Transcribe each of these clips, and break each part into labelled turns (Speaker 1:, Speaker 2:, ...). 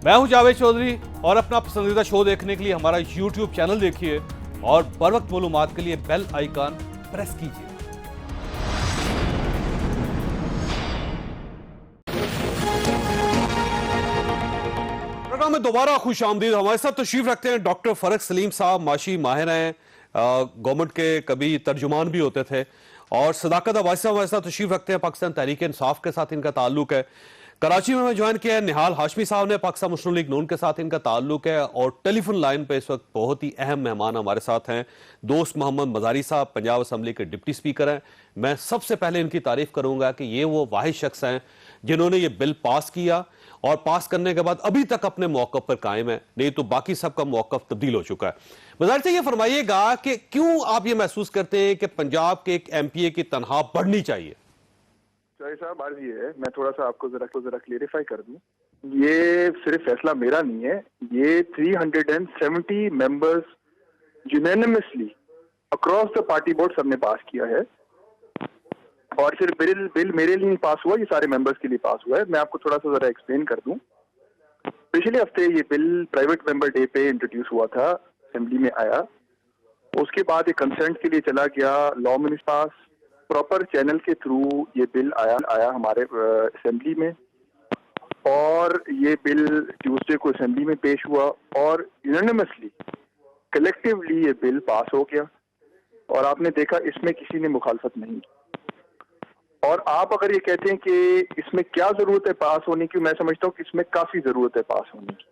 Speaker 1: मैं हूं जावेद चौधरी और अपना पसंदीदा शो देखने के लिए हमारा YouTube चैनल देखिए और बर वक्त मालूमात के लिए बेल आइकन प्रेस कीजिए। प्रोग्राम में दोबारा खुश आमदीद। हमारे साथ तशरीफ रखते हैं डॉक्टर फरक सलीम साहब, माशी माहिर हैं, गवर्नमेंट के कभी तर्जुमान भी होते थे, और सदाकत अब्बासी साहब हमारे साथ तशरीफ रखते हैं, पाकिस्तान तहरीक इंसाफ के साथ इनका ताल्लुक है। कराची में ज्वाइन किया है निहाल हाशमी साहब ने, पाकिस्तान मुस्लिम लीग नून के साथ इनका ताल्लुक है। और टेलीफोन लाइन पे इस वक्त बहुत ही अहम मेहमान हमारे साथ हैं दोस्त मोहम्मद मजारी साहब, पंजाब असम्बली के डिप्टी स्पीकर हैं। मैं सबसे पहले इनकी तारीफ करूंगा कि ये वो वाहिद शख्स हैं जिन्होंने ये बिल पास किया और पास करने के बाद अभी तक अपने मौक़िफ़ पर कायम है, नहीं तो बाकी सबका मौक़िफ़ तब्दील हो चुका है। मजारी से ये फरमाइएगा कि क्यों आप ये महसूस करते हैं कि पंजाब के एक MPA की तनख्वाह बढ़नी चाहिए?
Speaker 2: साहब अर्ज ये है, मैं थोड़ा सा आपको जरा क्लेरिफाई कर दूं। ये सिर्फ फैसला मेरा नहीं है, ये 370 members unanimously across the party board सबने पास किया है। और सिर्फ बिल मेरे लिए नहीं पास हुआ, ये सारे मेंबर्स के लिए पास हुआ है। मैं आपको थोड़ा सा जरा एक्सप्लेन कर दूं। पिछले हफ्ते ये बिल प्राइवेट मेंबर डे पे इंट्रोड्यूस हुआ था, असेंबली में आया, उसके बाद ये कंसेंट के लिए चला गया लॉ मिनिस्टर पास, प्रॉपर चैनल के थ्रू ये बिल आया हमारे असेंबली में, और ये बिल ट्यूसडे को असेंबली में पेश हुआ और यूनानिमसली कलेक्टिवली ये बिल पास हो गया। और आपने देखा इसमें किसी ने मुखालफत नहीं की। और आप अगर ये कहते हैं कि इसमें क्या जरूरत है पास होने की, मैं समझता हूँ कि इसमें काफी जरूरत है पास होने की।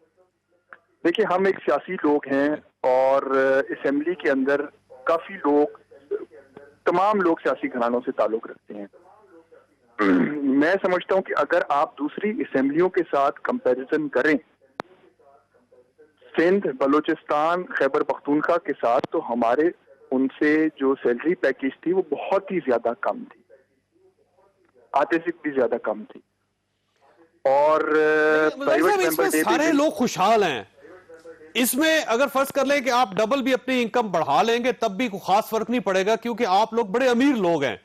Speaker 2: देखिए, हम एक सियासी लोग हैं और असेंबली के अंदर काफी लोग, तमाम लोग सियासी घरानों से ताल्लुक रखते हैं। मैं समझता हूं कि अगर आप दूसरी असेंबलियों के साथ कंपैरिजन करें, सिंध, बलूचिस्तान, खैबर पख्तूनख्वा के साथ, तो हमारे उनसे जो सैलरी पैकेज थी वो बहुत ही ज्यादा कम थी, आधे से भी ज्यादा कम थी। और प्राइवेट मेंबर डे
Speaker 1: सारे लोग खुशहाल हैं। इसमें अगर फर्ज कर लें कि आप डबल भी अपनी इनकम बढ़ा लेंगे तब भी कोई खास फर्क नहीं पड़ेगा, क्योंकि आप लोग बड़े अमीर लोग हैं।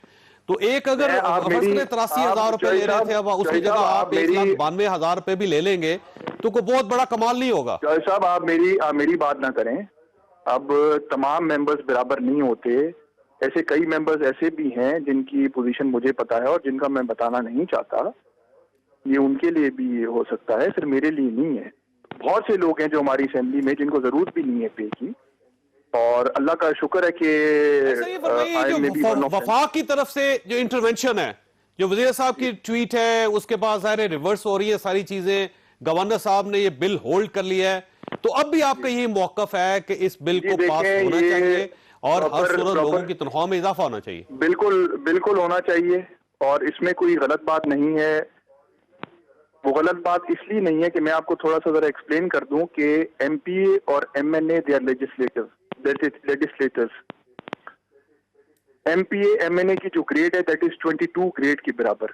Speaker 1: तो एक अगर 83,000 रुपए ले रहे थे, अब उसकी जगह आप 1,92,000 रुपए भी ले लेंगे तो कोई बहुत बड़ा कमाल नहीं होगा।
Speaker 2: साहब, आप मेरी बात ना करें। अब तमाम मेंबर्स बराबर नहीं होते। ऐसे कई मेंबर्स ऐसे भी हैं जिनकी पोजीशन मुझे पता है और जिनका मैं बताना नहीं चाहता। ये उनके लिए भी हो सकता है, सिर्फ मेरे लिए नहीं है। बहुत से लोग हैं जो हमारी असेंबली में जिनको जरूरत भी नहीं है पे की, और अल्लाह का शुक्र है कि
Speaker 1: वफाक की तरफ से जो इंटरवेंशन है, जो वजीर साहब की ट्वीट है, उसके बाद ज़ाहिर रिवर्स हो रही है सारी चीजें, गवर्नर साहब ने ये बिल होल्ड कर लिया है, तो अब भी आपका यही मौकफ है कि इस बिल को पास होना चाहिए और हर सूरत लोगों की तनख्वाह में इजाफा होना चाहिए?
Speaker 2: बिल्कुल होना चाहिए, और इसमें कोई गलत बात नहीं है। वो गलत बात इसलिए नहीं है कि मैं आपको थोड़ा सा जरा एक्सप्लेन कर दूं कि MPA और MNA they are legislators. MPA MNA की जो ग्रेड है दैट इज 22 ग्रेड के बराबर।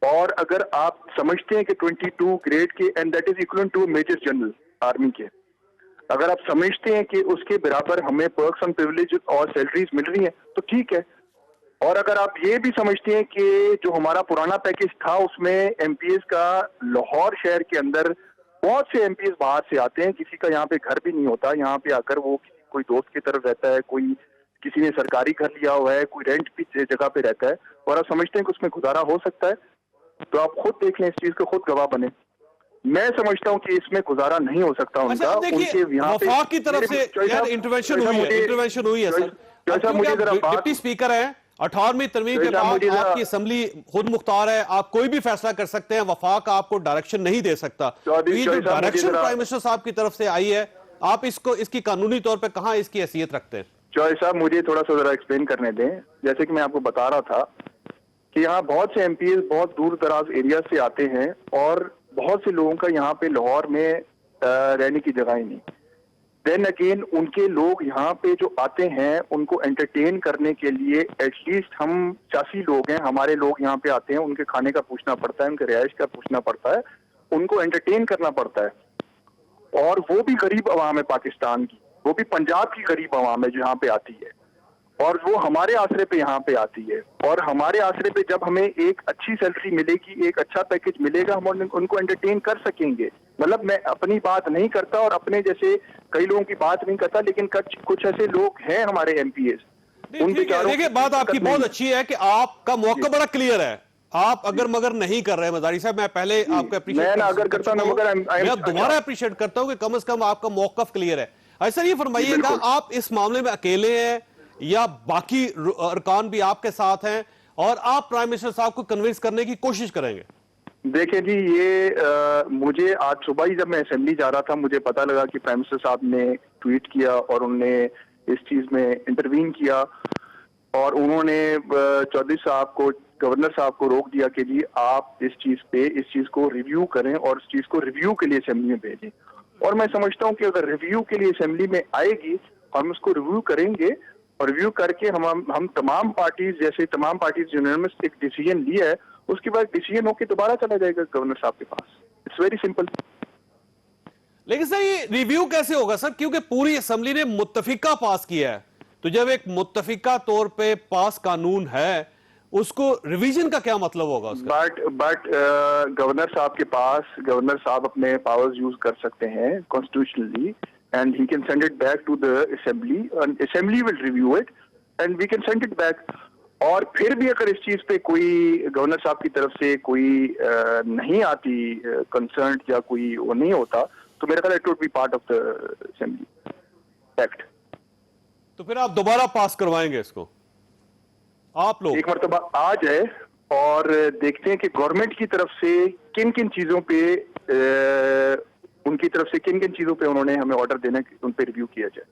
Speaker 2: और अगर आप समझते हैं कि 22 ग्रेड के, and that is equal to major general army के, अगर आप समझते हैं कि उसके बराबर हमें पर्क्स एंड प्रिविलेज और सैलरीज मिल रही हैं तो ठीक है। और अगर आप ये भी समझते हैं कि जो हमारा पुराना पैकेज था उसमें MPs का, लाहौर शहर के अंदर बहुत से MPs बाहर से आते हैं, किसी का यहाँ पे घर भी नहीं होता, यहाँ पे आकर वो कोई दोस्त की तरफ रहता है, कोई किसी ने सरकारी घर लिया हुआ है, कोई रेंट की जगह पे रहता है, और आप समझते हैं कि उसमें गुजारा हो सकता है, तो आप खुद देख लें इस चीज को, खुद गवाह बने। मैं समझता हूँ कि इसमें गुजारा नहीं हो सकता उनका। उनके यहाँ पे
Speaker 1: की तरफ से इंटरवेंशन हुई है सर। डिप्टी स्पीकर है, 18वीं तरमीम के बाद आपकी असेंबली खुद मुख्तार है, आप कोई भी फैसला कर सकते हैं, वफाक आपको डायरेक्शन नहीं दे सकता। ये जो डायरेक्शन प्राइम मिनिस्टर साहब की तरफ से आई है, आप इसकी कानूनी तौर पे कहां इसकी हैसियत रखते हैं?
Speaker 2: चौधरी साहब, मुझे थोड़ा सा जरा एक्सप्लेन करने दें। जैसे कि मैं आपको बता रहा था कि यहाँ बहुत से MPs बहुत दूर दराज एरिया से आते हैं, और बहुत से लोगों का यहाँ पे लाहौर में रहने की जगह ही नहीं। देन अगेन उनके लोग यहाँ पे जो आते हैं उनको एंटरटेन करने के लिए, एटलीस्ट हम 80 लोग हैं, हमारे लोग यहाँ पे आते हैं, उनके खाने का पूछना पड़ता है, उनके रिहाइश का पूछना पड़ता है, उनको एंटरटेन करना पड़ता है। और वो भी गरीब अवाम है पाकिस्तान की, वो भी पंजाब की गरीब अवाम है जो यहाँ पे आती है, और वो हमारे आसरे पे यहाँ पे आती है। और हमारे आसरे पे जब हमें एक अच्छी सैलरी मिलेगी, एक अच्छा पैकेज मिलेगा, हम उनको एंटरटेन कर सकेंगे। मतलब मैं अपनी बात नहीं करता और अपने जैसे कई लोगों की बात नहीं करता, लेकिन कुछ ऐसे लोग हैं हमारे एमपीएस, उन बेचारों
Speaker 1: देखिए, बात आपकी बहुत अच्छी है कि आपका मौका बड़ा क्लियर है। आप अगर मगर नहीं कर रहे मजारी साहब, मैं पहले आपको अप्रिशिएट
Speaker 2: मैं ना अगर करता ना मगर
Speaker 1: मैं दोबारा अप्रिशिएट करता हूं कि कम से कम आपका मौकफ क्लियर है। ऐसा ये फरमाइएगा, आप इस मामले में अकेले हैं या बाकी अरकान भी आपके साथ हैं और आप प्राइम मिनिस्टर साहब को कन्विंस करने की कोशिश करेंगे?
Speaker 2: देखिए जी, ये मुझे आज सुबह ही जब मैं असेंबली जा रहा था, मुझे पता लगा कि प्राइम मिनिस्टर साहब ने ट्वीट किया और उन्होंने इस चीज में इंटरवीन किया और उन्होंने चौधरी साहब को, गवर्नर साहब को रोक दिया कि जी आप इस चीज को रिव्यू करें और इस चीज को रिव्यू के लिए असेंबली में भेजें। और मैं समझता हूं कि अगर रिव्यू के लिए असेंबली में आएगी, हम उसको रिव्यू करेंगे और रिव्यू करके हम तमाम पार्टीज यूनानिमस एक डिसीजन लिया है, उसके बाद डिसीजन होकर दोबारा चला जाएगा गवर्नर साहब के पास। It's very simple.
Speaker 1: लेकिन सर ये रिव्यू कैसे होगा सर, क्योंकि पूरी असेंबली ने मुत्तफिका पास किया है, तो जब एक मुत्तफिका तौर पे पास कानून है, उसको रिवीजन का क्या मतलब होगा उसका?
Speaker 2: बट गवर्नर साहब के पास, गवर्नर साहब अपने पावर्स यूज कर सकते हैं constitutionally and he can send it back to the assembly and assembly will review it and we can send it back. और फिर भी अगर इस चीज पे कोई गवर्नर साहब की तरफ से कोई नहीं आती कंसर्न या कोई वो नहीं होता, तो मेरा ख्याल it would be part of the assembly act.
Speaker 1: तो फिर आप दोबारा पास करवाएंगे इसको? आप लोग
Speaker 2: एक मरतबा आ जाए और देखते हैं कि गवर्नमेंट की तरफ से किन किन चीजों पे उनकी तरफ से किन किन चीजों पे उन्होंने हमें ऑर्डर देना, उन पे रिव्यू किया जाए।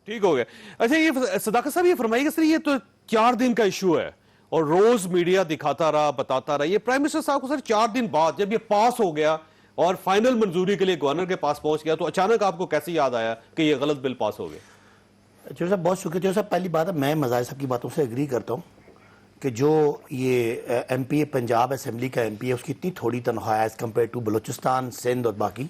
Speaker 1: ठीक हो गया। अच्छा, ये सदाकत साहब ये फरमाइएगा सर, ये तो 4 दिन का इशू है और रोज मीडिया दिखाता रहा, बताता रहा। ये प्राइम मिनिस्टर साहब को सर 4 दिन बाद जब ये पास हो गया और फाइनल मंजूरी के लिए गवर्नर के पास पहुंच गया, तो अचानक आपको कैसे याद आया कि ये गलत बिल पास हो गया?
Speaker 3: चौधरी साहब बहुत शुक्रिया। चौधरी साहब पहली बात है, मैं मज़ाहिर साहब की बातों से एग्री करता हूँ कि जो ये एमपी पंजाब असेंबली का एमपी है, उसकी इतनी थोड़ी तनख्वाह है as compared to Balochistan, Sindh और बाकी,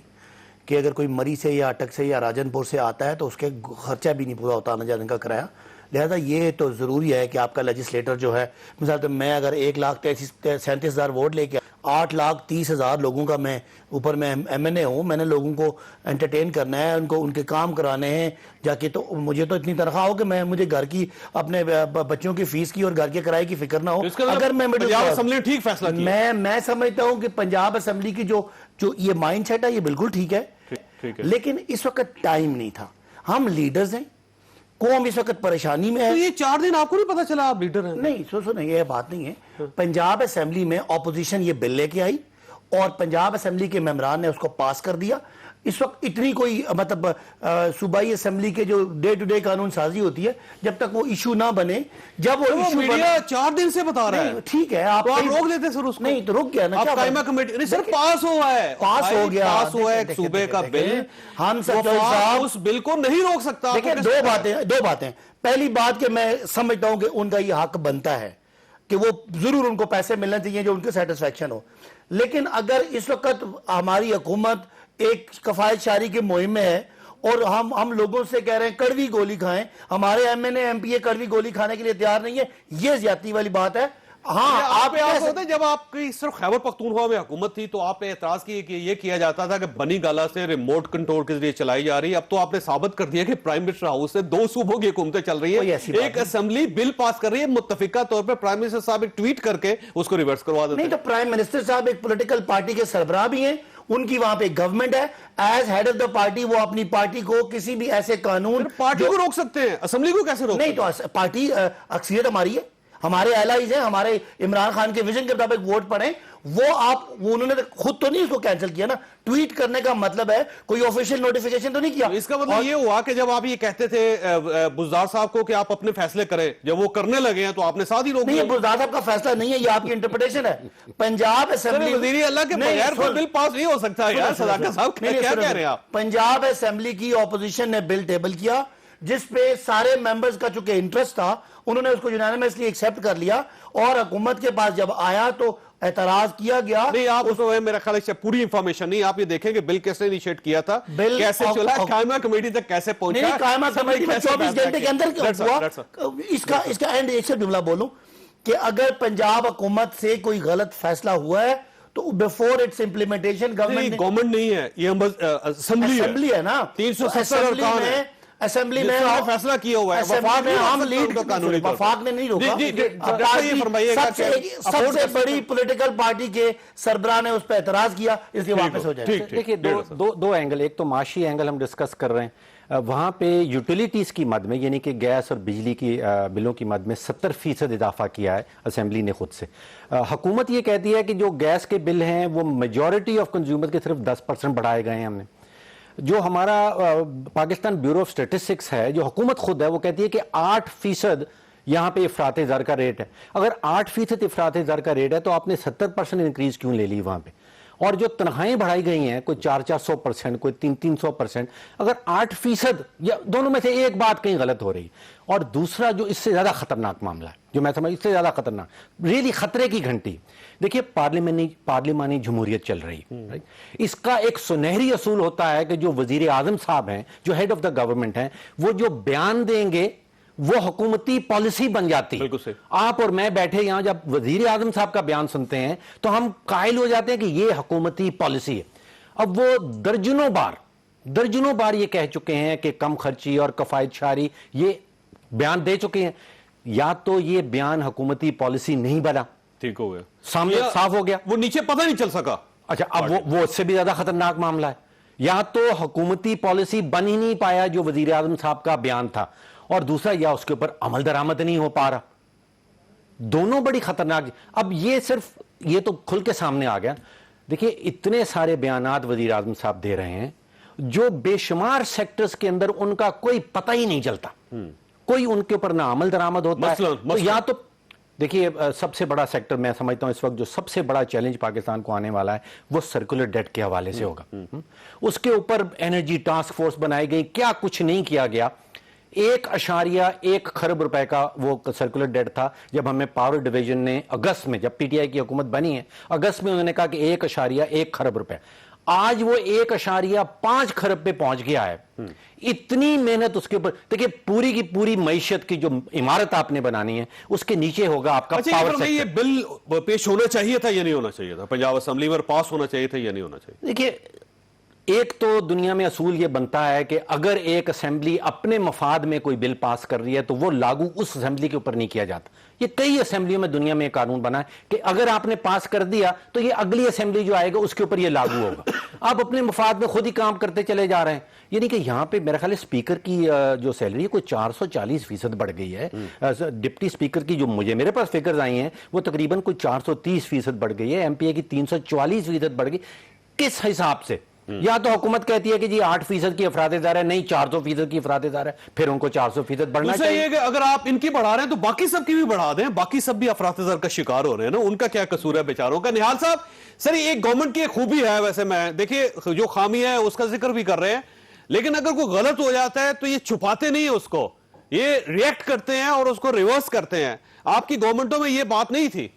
Speaker 3: कि अगर कोई मरी से या अटक से या राजनपुर से आता है तो उसके खर्चा भी नहीं पूरा होता आने जाने का किराया। लिहाजा ये तो ज़रूरी है कि आपका लेजिस्लेटर जो है, मिसाल तो मैं अगर 1,37,000 वोट लेके 8,30,000 लोगों का मैं ऊपर मैं MNA हूँ, मैंने लोगों को एंटरटेन करना है, उनको उनके काम कराने हैं जाके, तो मुझे तो इतनी तनख्वाह हो कि मुझे घर की, अपने बच्चों की फीस की और घर के किराए की फिक्र ना हो। अगर मैं
Speaker 1: पंजाब असेंबली ठीक फैसला किया।
Speaker 3: मैं समझता हूँ कि पंजाब असेंबली की जो ये माइंड सेट है, ये बिल्कुल ठीक है, लेकिन इस वक्त टाइम नहीं था। हम लीडर्स हैं, कौम इस वक्त परेशानी में है।
Speaker 1: तो ये 4 दिन आपको नहीं पता चला आप लीडर हैं?
Speaker 3: नहीं, सुनो, ये बात नहीं है। पंजाब असेंबली में ऑपोजिशन ये बिल लेके आई और पंजाब असेंबली के मेंबरान ने उसको पास कर दिया। इस वक्त इतनी कोई मतलब सूबाई असेंबली के जो डे टू डे कानून साजी होती है, जब तक वो इशू ना बने, जब वो इशू
Speaker 1: मीडिया 4 दिन से बता रहा है,
Speaker 3: ठीक है, आप
Speaker 1: रोक देते सर उसको।
Speaker 3: नहीं तो रुक गया ना,
Speaker 1: क्या कायमा कमेटी नहीं सर, पास हुआ है,
Speaker 3: पास हो गया,
Speaker 1: पास हुआ है सूबे का बिल।
Speaker 3: हम सब
Speaker 1: उस बिल को नहीं रोक सकता।
Speaker 3: देखिए, दो बातें। पहली बात कि मैं समझता हूं कि उनका ये हक बनता है कि वो जरूर उनको पैसे मिलने चाहिए जो उनके सेटिस्फेक्शन हो, लेकिन अगर इस वक्त हमारी हुकूमत एक कफायतशारी की मुहिम में है और हम लोगों से कह रहे हैं कड़वी गोली खाएं, हमारे MNA MPA कड़वी गोली खाने के लिए तैयार नहीं है, ये ज्यादती वाली बात है। हाँ, आप
Speaker 1: होते जब आपकी सिर्फ खैबर पख्तूनख्वा में हुकूमत थी तो आपने एतराज किए कि ये किया जाता था कि बनी गाला से रिमोट कंट्रोल के जरिए चलाई जा रही है। अब तो आपने साबित कर दिया कि प्राइम मिनिस्टर हाउस से 2 सूबों की हुकूमतें चल रही है, एक असेंबली बिल पास कर रही है, मुत्तफिका तौर पर प्राइम मिनिस्टर साहब एक ट्वीट करके उसको रिवर्स करवा देते।
Speaker 3: नहीं तो प्राइम मिनिस्टर साहब एक पॉलिटिकल पार्टी के सरबराह भी हैं, उनकी वहां पे गवर्नमेंट है, as head of the party वो अपनी पार्टी को किसी भी ऐसे कानून,
Speaker 1: पार्टी को रोक सकते हैं, असेंबली को कैसे रोक?
Speaker 3: नहीं तो पार्टी अक्सरियत हमारी है, हमारे एलाइज हैं, हमारे इमरान खान के विजन के मुताबिक वोट पड़े, वो उन्होंने खुद तो नहीं उसको कैंसिल किया ना। ट्वीट करने का मतलब है कोई ऑफिशियल नोटिफिकेशन तो नहीं किया।
Speaker 1: इसका मतलब ये हुआ कि जब आप ये कहते थे बुज़दार साहब को कि आप अपने फैसले करें, जब वो करने लगे हैं तो आपने साथ ही रोक दिया।
Speaker 3: नहीं, बुज़दार साहब का फैसला नहीं है, ये आपकी इंटरप्रिटेशन है। पंजाब असेंबली
Speaker 1: वज़ीर अल्लाह के बगैर कोई बिल पास नहीं हो सकता यार। सदाकत साहब क्या कह रहे हैं आप?
Speaker 3: पंजाब असेंबली की ऑपोजिशन ने बिल टेबल किया जिसपे सारे मेंबर्स का चूंकि इंटरेस्ट था, उन्होंने उसको यूनानिमसली एक्सेप्ट कर लिया और हुकूमत के पास जब आया तो एतराज किया गया।
Speaker 1: नहीं, आप उसमें मेरा ख्याल है पूरी इंफॉर्मेशन नहीं, आप ये देखेंगे बिल कैसे इनिशिएट किया था, बिल कैसे चला, कायमा कमेटी तक कैसे पहुंचा।
Speaker 3: नहीं, कायमा कमेटी में 24 घंटे के अंदर हुआ। इसका एंड एक से जुमला बोलूं कि अगर पंजाब हुकूमत से कोई गलत फैसला हुआ है तो बिफोर इट्स इम्प्लीमेंटेशन
Speaker 1: गवर्नमेंट नहीं है ये,
Speaker 3: असेंबली है ना।
Speaker 1: 370 अरकान है
Speaker 3: असेंबली में
Speaker 1: फैसला किया हुआ है,
Speaker 3: वफाक ने हम लीड
Speaker 1: कानूनी
Speaker 3: वफाक ने नहीं रोका।
Speaker 1: ये फरमाइएगा
Speaker 3: सबसे बड़ी पॉलिटिकल पार्टी के सरबराह ने उस पर एतराज किया, इसलिए वापस हो जाए।
Speaker 4: देखिए दो एंगल, एक तो माशी एंगल हम डिस्कस कर रहे हैं, वहां पे यूटिलिटीज की मद में यानी कि गैस और बिजली की बिलों की मद में 70% इजाफा किया है असेंबली ने खुद से। हुकूमत ये कहती है कि जो गैस के बिल हैं वो मेजॉरिटी ऑफ कंज्यूमर के सिर्फ 10% बढ़ाए गए हैं हमने। जो हमारा पाकिस्तान ब्यूरो ऑफ स्टैटिस्टिक्स है, जो हुकूमत खुद है, वो कहती है कि 8% यहाँ पे इफराते ज़र का रेट है। अगर 8% इफराते ज़र का रेट है तो आपने 70% इंक्रीज क्यों ले ली वहाँ पे? और जो तनख्वाहें बढ़ाई गई हैं, कोई 400%, कोई 300%, अगर 8% या दोनों में से एक बात कहीं गलत हो रही। और दूसरा जो इससे ज़्यादा खतरनाक मामला है, जो मैं समझ इससे ज़्यादा खतरनाक, रियली खतरे की घंटी, देखिए पार्लिमानी जमहूरियत चल रही है। इसका एक सुनहरी असूल होता है कि जो वजीर आजम साहब हैं, जो हेड ऑफ द गवर्नमेंट हैं, वो जो बयान देंगे वो हुकूमती पॉलिसी बन जाती है। आप और मैं बैठे यहां जब वजीर आजम साहब का बयान सुनते हैं तो हम कायल हो जाते हैं कि ये हुकूमती पॉलिसी है। अब वो दर्जनों बार ये कह चुके हैं कि कम खर्ची और कफायतशारी, ये बयान दे चुके हैं। या तो ये बयान हुकूमती पॉलिसी नहीं बना,
Speaker 1: ठीक हो गया,
Speaker 4: सामने साफ हो गया,
Speaker 1: वो नीचे पता नहीं चल सका।
Speaker 4: अच्छा, अब वो उससे भी ज्यादा खतरनाक मामला है, या तो हुकूमती पॉलिसी बन ही नहीं पाया जो वजीर आजम साहब का बयान था, और दूसरा या उसके ऊपर अमल दरामद नहीं हो पा रहा। दोनों बड़ी खतरनाक। अब ये तो खुल के सामने आ गया। देखिए इतने सारे बयानात वजीर आजम साहब दे रहे हैं जो बेशुमार सेक्टर्स के अंदर उनका कोई पता ही नहीं चलता, कोई उनके ऊपर ना अमल दरामद होता है। तो या तो देखिए सबसे बड़ा सेक्टर मैं समझता हूं इस वक्त जो सबसे बड़ा चैलेंज पाकिस्तान को आने वाला है वो सर्कुलर डेट के हवाले से होगा। उसके ऊपर एनर्जी टास्क फोर्स बनाई गई, क्या कुछ नहीं किया गया। 1.1 खरब रुपए का वो सर्कुलर डेट था जब हमें पावर डिवीजन ने अगस्त में, जब पीटीआई की हुकूमत बनी है, अगस्त में उन्होंने कहा कि 1.1 खरब रुपए। आज वो 1.5 खरब पे पहुंच गया है। इतनी मेहनत उसके ऊपर, देखिए पूरी की पूरी मईशत की जो इमारत आपने बनानी है उसके नीचे होगा आपका पावर सेक्टर।
Speaker 1: ये बिल पेश होना चाहिए था या नहीं होना चाहिए था? पंजाब असेंबली में पास होना चाहिए था या नहीं होना चाहिए?
Speaker 4: देखिए एक तो दुनिया में असूल ये बनता है कि अगर एक असेंबली अपने मफाद में कोई बिल पास कर रही है तो वो लागू उस असेंबली के ऊपर नहीं किया जाता। ये कई असेंबलियों में दुनिया में एक कानून बना है कि अगर आपने पास कर दिया तो ये अगली असेंबली जो आएगा उसके ऊपर ये लागू होगा। आप अपने मफाद में खुद ही काम करते चले जा रहे हैं। यानी कि यहाँ पे मेरा ख्याल है स्पीकर की जो सैलरी है कोई 440% बढ़ गई है। डिप्टी स्पीकर की जो मेरे पास फिगर्स आई हैं वो तकरीबन कोई 430% बढ़ गई है। एमपीए की 344% बढ़ गई। किस हिसाब से? या तो हुकूमत कहती है कि जी 8% की अफराद-ए-ज़र है, नहीं 400% की अफराद-ए-ज़र है, फिर उनको 400% बढ़ना चाहिए।
Speaker 1: कि अगर आप इनकी बढ़ा रहे हैं तो बाकी सबकी भी बढ़ा दें, बाकी सब भी अफराद-ए-ज़र का शिकार हो रहे हैं ना, उनका क्या कसूर है बेचारों का? निहाल साहब, सर ये गवर्नमेंट की एक खूबी है, वैसे मैं देखिए जो खामी है उसका जिक्र भी कर रहे हैं, लेकिन अगर कोई गलत हो जाता है तो ये छुपाते नहीं है उसको, ये रिएक्ट करते हैं और उसको रिवर्स करते हैं। आपकी गवर्नमेंटों में ये बात नहीं थी।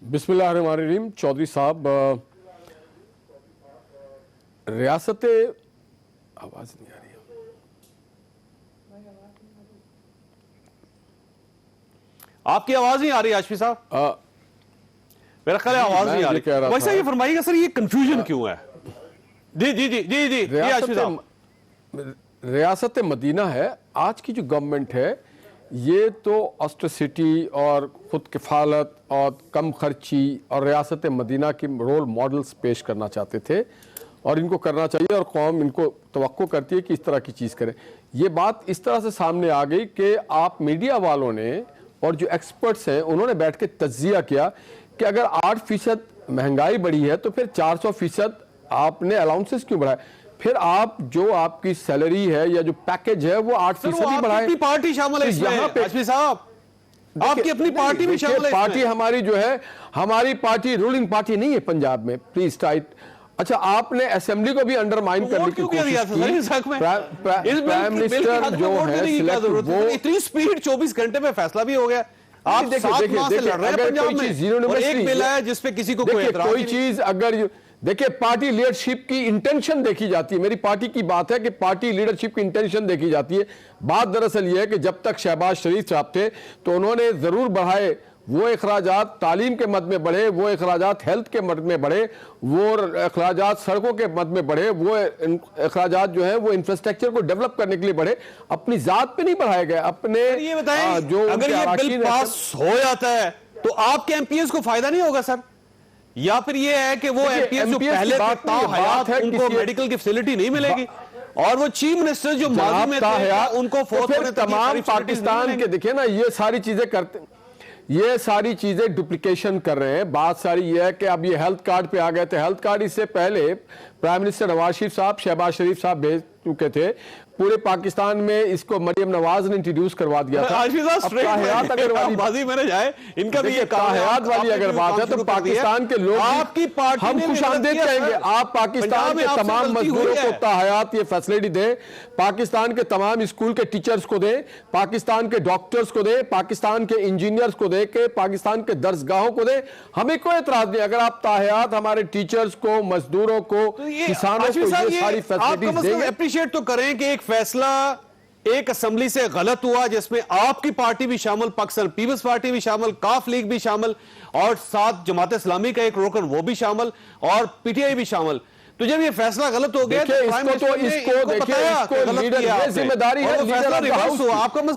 Speaker 5: बिस्मिल्लाहिर्रहमानिर्रहीम। चौधरी साहब, रियासत आवाज नहीं आ रही है,
Speaker 1: आपकी आवाज नहीं आ रही आशफी साहब? मेरा ख्याल है आवाज नहीं आ रही। वैसे ये फरमाइएगा सर ये कंफ्यूजन क्यों है? जी जी जी जी जी
Speaker 5: रियासत मदीना है आज की जो गवर्नमेंट है, ये तो ऑस्टेसिटी और खुद किफ़ालत और कम खर्ची और रियासत मदीना के रोल मॉडल्स पेश करना चाहते थे और इनको करना चाहिए और कौम इनको तवक्को करती है कि इस तरह की चीज़ करें। ये बात इस तरह से सामने आ गई कि आप मीडिया वालों ने और जो एक्सपर्ट्स हैं उन्होंने बैठ के तज्जिया किया कि अगर 8% महंगाई बढ़ी है तो फिर 400% आपने अलाउंसेस क्यों बढ़ाए? फिर आप जो आपकी सैलरी है या जो पैकेज है वो 8% ही बढ़ाए।
Speaker 1: पार्टी शामिल है
Speaker 5: यहाँ पे
Speaker 1: आशफी साहब, आपकी अपनी पार्टी भी शामिल है।
Speaker 5: पार्टी हमारी जो है, हमारी पार्टी रूलिंग पार्टी नहीं है पंजाब में, प्लीज टाइट। अच्छा, आपने असेंबली को भी अंडरमाइन करने की कोशिश की। प्राइम मिनिस्टर जो है वो
Speaker 1: इतनी स्पीड 24 घंटे में फैसला भी हो गया। आप 7 माह से लड़ रहे हैं पंजाब में और एक बिल है जिसपे किसी को कोई एतराज नहीं।
Speaker 5: कोई चीज अगर देखिए पार्टी लीडरशिप की इंटेंशन देखी जाती है, मेरी पार्टी की बात है कि पार्टी लीडरशिप की इंटेंशन देखी जाती है। बात दरअसल यह है कि जब तक शहबाज शरीफ साहब थे तो उन्होंने जरूर बढ़ाए वो अखराजात तालीम के मद में बढ़े, वो अखराजात हेल्थ के मद में बढ़े, वो अखराजात सड़कों के मद में बढ़े, वो अखराजात जो है वो इंफ्रास्ट्रक्चर को डेवलप करने के लिए बढ़े, अपनी जात पे नहीं बढ़ाए गए। अपने
Speaker 1: ये बताएं,
Speaker 5: जो
Speaker 1: अगर ये बिल पास हो जाता है तो आपके एमपीएस को फायदा नहीं होगा सर, या फिर ये है कि वो एमपीएस जो पहले हयात है उनको मेडिकल की फैसिलिटी नहीं मिलेगी और वो चीफ मिनिस्टर जो माजी में थे उनको फोर्थ
Speaker 5: तमाम पाकिस्तान के देखिए ना ये सारी चीजें करते, ये सारी चीजें डुप्लीकेशन कर रहे हैं। बात सारी ये है कि अब ये हेल्थ कार्ड पे आ गए थे। हेल्थ कार्ड इससे पहले प्राइम मिनिस्टर नवाज शरीफ साहब, शहबाज शरीफ साहब भेज चुके थे। पूरे पाकिस्तान में इसको मरियम नवाज ने इंट्रोड्यूस करवा दिया था।
Speaker 1: हयात अगर बाजी में जाए इनका भी
Speaker 5: हयात वाली अगर बात है तो पाकिस्तान के लोग
Speaker 1: आपकी पार्टी
Speaker 5: हम खुशामदीद कहेंगे। आप पाकिस्तान के तमाम मजदूरों को ताहयात ये फैसिलिटी दें, पाकिस्तान के तमाम स्कूल के टीचर्स को दें, पाकिस्तान के डॉक्टर्स को दें, पाकिस्तान के इंजीनियर्स को दे के, पाकिस्तान के दर्सगाहों को दें, हमें कोई एतराज नहीं। अगर आप ताहयात हमारे टीचर्स को, मजदूरों को, किसानों को ये सारी फैसिलिटीज देंगे।
Speaker 1: अप्रिशिएट तो करें कि एक फैसला एक असेंबली से गलत हुआ जिसमें आपकी पार्टी भी शामिल, पाकिस्तान पीपल्स पार्टी भी शामिल, काफ लीग भी शामिल और साथ जमात इस्लामी का एक रुकन वो भी शामिल और पीटीआई भी शामिल। तो जब ये फैसला गलत हो गया तो
Speaker 5: जिम्मेदारी है लीडर ऑफ द हाउस,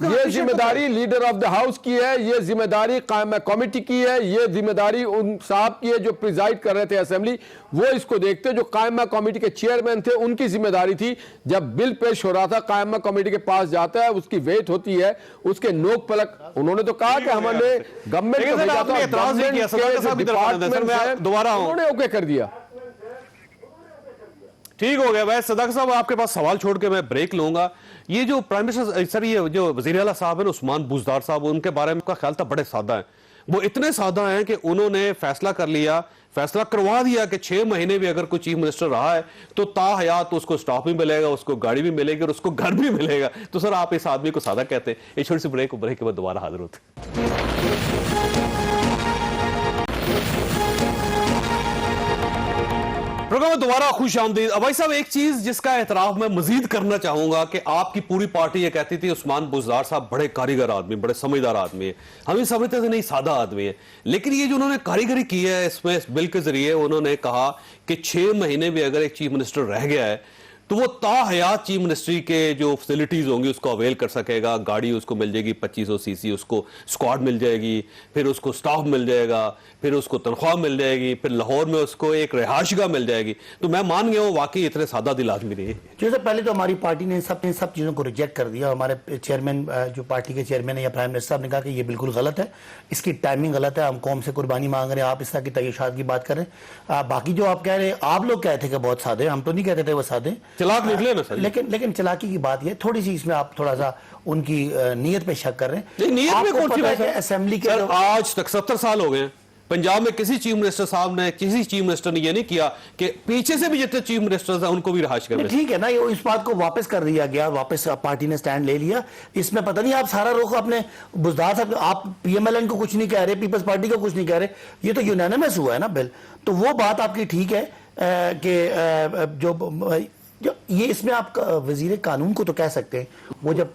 Speaker 5: ये जिम्मेदारी लीडर ऑफ द हाउस की है, ये जिम्मेदारी कायमा कमेटी की है, ये जिम्मेदारी उन साहब की है जो प्रिजाइड कर रहे थे असेंबली, वो इसको देखते। जो कायमा कमेटी के चेयरमैन थे उनकी जिम्मेदारी थी, जब बिल पेश हो रहा था कायमा कमेटी के पास जाता है, उसकी वेट होती है, उसके नोक पलक। उन्होंने तो कहा कि हमने गवर्नमेंट को भेजा था,
Speaker 1: दोबारा
Speaker 5: उन्होंने ओके कर दिया।
Speaker 1: ठीक हो गया। वैसे सदाकत साहब आपके पास सवाल छोड़ के मैं ब्रेक लूंगा। ये जो प्राइम मिनिस्टर सर, ये जो वजीर आला साहब है उस्मान बुजदार साहब, उनके बारे में का ख्याल था बड़े सादा है। वो इतने सादा हैं कि उन्होंने फैसला कर लिया, फैसला करवा दिया कि 6 महीने भी अगर कोई चीफ मिनिस्टर रहा है तो ताहयात उसको स्टॉप भी मिलेगा, उसको गाड़ी भी मिलेगी और उसको घर भी मिलेगा। तो सर आप इस आदमी को सादा कहते हैं। एक छोटी सी ब्रेक के बाद दोबारा हाजिर होते। प्रोग्राम में दोबारा खुश आमदीद। भाई साहब एक चीज जिसका एतराफ मैं मजीद करना चाहूंगा कि आपकी पूरी पार्टी ये कहती थी उस्मान बुजदार साहब बड़े कारीगर आदमी, बड़े समझदार आदमी है, हम ये समझते थे नहीं सादा आदमी है, लेकिन ये जो उन्होंने कारीगरी की है इसमें इस बिल के जरिए उन्होंने कहा कि 6 महीने भी अगर एक चीफ मिनिस्टर रह गया है तो वो ताहयात चीफ मिनिस्ट्री के जो फैसिलिटीज होंगी उसको अवेल कर सकेगा। गाड़ी उसको मिल जाएगी 2500 सीसी, उसको स्क्वाड मिल जाएगी, फिर उसको स्टाफ मिल जाएगा, फिर उसको तनख्वाह मिल जाएगी, फिर लाहौर में उसको एक रिहायशगाह मिल जाएगी। तो मैं मान गया वो वाकई इतने सादा दिल आदमी नहीं है।
Speaker 3: जैसे पहले तो हमारी पार्टी ने सब चीज़ों को रिजेक्ट कर दिया। हमारे चेयरमैन जो पार्टी के चेयरमैन है या प्राइम मिनिस्टर साहब ने कहा कि ये बिल्कुल गलत है, इसकी टाइमिंग गलत है, हम कौम से कुर्बानी मांग रहे हैं, आप इस तरह की तयशात की बात कर रहे हैं। बाकी जो आप कह रहे हैं, आप लोग कहते थे कि बहुत सादे, हम तो नहीं कहते थे वो सादे,
Speaker 1: चलाक निकले ना सर।
Speaker 3: लेकिन चलाकी की बात ये थोड़ी सी, इसमें आप थोड़ा सा उनकी नीयत पे शक कर रहे हैं।
Speaker 1: नीयत में कौन सी बात है?
Speaker 3: असेंबली के
Speaker 1: आज तक 70 साल हो गए पंजाब में किसी चीफ मिनिस्टर साहब ने, किसी चीफ मिनिस्टर ने ये नहीं किया कि पीछे से भी जितने चीफ मिनिस्टर्स हैं उनको भी रिहाइश कर।
Speaker 3: ठीक है ना, ये इस बात को वापस कर दिया गया, वापस पार्टी ने स्टैंड ले लिया। इसमें पता नहीं आप सारा रुख अपने बुजदार साहब, आप पीएमएलएन को कुछ नहीं कह रहे, पीपल्स पार्टी को कुछ नहीं कह रहे, ये तो यूनानिमस हुआ है ना बिल। तो वो बात आपकी ठीक है कि जो ये इसमें आप वजीर कानून को तो कह सकते हैं, वो जब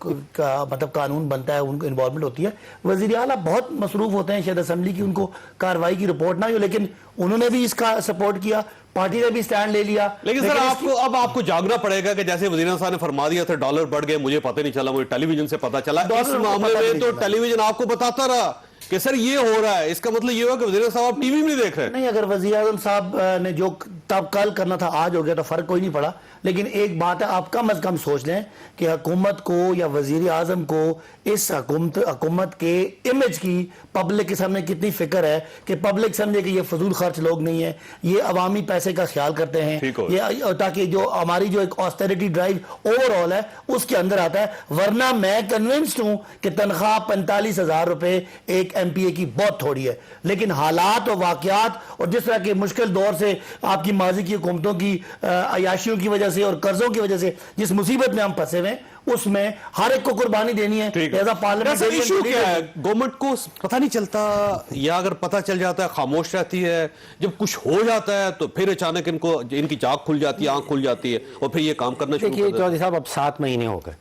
Speaker 3: मतलब कानून बनता है उनको इन्वॉल्वमेंट होती है। वजीर आला बहुत मसरूफ होते हैं, शायद असेंबली की उनको कार्रवाई की रिपोर्ट ना हो, लेकिन उन्होंने भी इसका सपोर्ट किया, पार्टी ने भी स्टैंड ले लिया।
Speaker 1: लेकिन सर आपको जागना पड़ेगा कि जैसे वजीर साहब ने फरमा दिया था डॉलर बढ़ गए, मुझे पता नहीं चला, मुझे टेलीविजन से पता चला। इस मामले में तो टेलीविजन आपको बताता रहा कि सर ये हो रहा है, इसका मतलब ये हुआ कि वजीर साहब टीवी में नहीं देख रहे।
Speaker 3: नहीं, अगर वजीर आजम साहब ने जो तब कल करना था आज हो गया तो फर्क कोई नहीं पड़ा। लेकिन एक बात है, आप कम अज कम सोच लें कि हुकूमत को या वजीर आजम को इस हुकूमत के इमेज की पब्लिक के सामने कितनी फिक्र है कि पब्लिक समझे कि ये फजूल खर्च लोग नहीं है, ये अवामी पैसे का ख्याल करते हैं, ये ताकि जो हमारी जो एक ऑस्टेरिटी ड्राइव ओवरऑल है उसके अंदर आता है। वरना मैं कन्विंस्ड हूं कि तनख्वाह 45,000 रुपए एक एमपीए की बहुत थोड़ी है। लेकिन हालात और वाकयात और जिस तरह के मुश्किल दौर से आपकी माजी की हुकूमतों की अयाशियों की वजह से और कर्जों की वजह से जिस मुसीबत में हम फंसे हुए उसमें हर एक को कुर्बानी देनी है।
Speaker 1: इशू क्या है? गवर्नमेंट को पता नहीं चलता या अगर पता चल जाता है खामोश रहती है, जब कुछ हो जाता है तो फिर अचानक इनकी जाग खुल जाती है, आंख खुल जाती है और फिर ये काम करना शुरू करते हैं।
Speaker 4: देखिए चौधरी साहब, अब 7 महीने हो गए।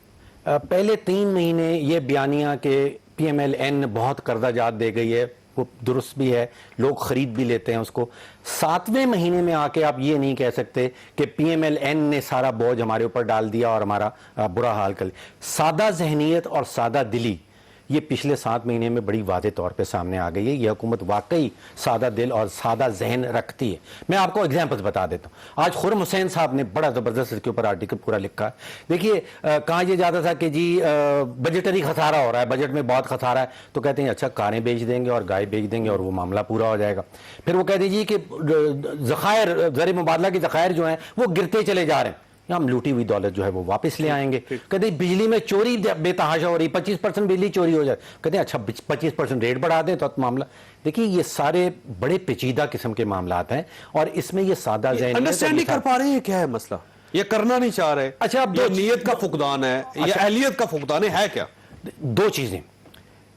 Speaker 4: पहले 3 महीने ये बयानिया के पीएमएलएन बहुत कर्जा जात दे गई है, वो दुरुस्त भी है, लोग खरीद भी लेते हैं उसको। 7वें महीने में आके आप ये नहीं कह सकते कि PMLN ने सारा बोझ हमारे ऊपर डाल दिया और हमारा बुरा हाल कर लिया। सादा जहनीत और सादा दिली ये पिछले 7 महीने में बड़ी वादे तौर पे सामने आ गई है। ये हुकूमत वाकई सादा दिल और सादा जहन रखती है। मैं आपको एग्जांपल्स बता देता हूँ। आज खुर्रम हुसैन साहब ने बड़ा ज़बरदस्त इसके ऊपर आर्टिकल पूरा लिखा है। देखिए कहा यह जाता था कि जी बजटरी खसारा हो रहा है, बजट में बहुत खसारा है, तो कहते हैं अच्छा कारें बेच देंगे और गाय बेच देंगे और वो मामला पूरा हो जाएगा। फिर वो कह दीजिए कि ज़खायर ज़र मुबादला के ज़खायर जो हैं वो गिरते चले जा रहे हैं, हम लूटी हुई दौलत जो है वो वापस ले आएंगे। कहते बिजली में चोरी बेतहाशा हो रही, 25% बिजली चोरी हो जाए, कहते हैं अच्छा 25% रेट बढ़ा दें तो मामला। देखिए ये सारे बड़े पेचीदा किस्म के मामलात हैं और इसमें ये सादा ज़हन
Speaker 1: अंडरस्टैंड कर पा रहे हैं क्या है मसला, ये करना नहीं चाह रहे।
Speaker 4: अच्छा अब
Speaker 1: ये नीयत का फुकदान है या अहलियत का फुकदान है क्या?
Speaker 4: दो चीजें,